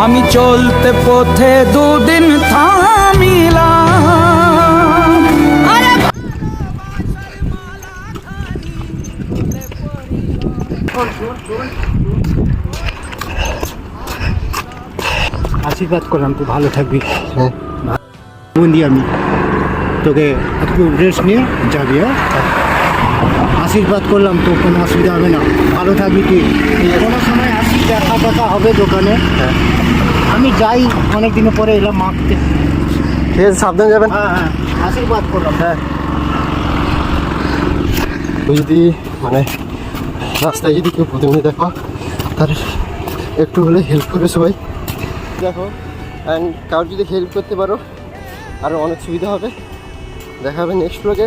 আমি চলতে পথে দুদিন থামিলাম। আশীর্বাদ করলাম, তুই ভালো থাকবি। বন্দি আমি তোকে একটু রেস্ট নিয়ে যাবি। হ্যাঁ, আশীর্বাদ করলাম, তো কোনো অসুবিধা হবে না, ভালো থাকবি তুই। কোনো সময় আসি, দেখা দেখা হবে দোকানে। আমি যাই, অনেক দিনের পরে এলাম মাখতে। ঠিক আছে, সাবধানে যাবেন। হ্যাঁ হ্যাঁ, আশীর্বাদ করলাম। হ্যাঁ, যদি মানে রাস্তায় যদি কেউ প্রতিদিন দেখো, তার একটু হলে হেল্প করবে সবাই। দেখো, অ্যান্ড কারোর যদি হেল্প করতে পারো আরও অনেক সুবিধা হবে। দেখা হবে নেক্সট ব্লগে।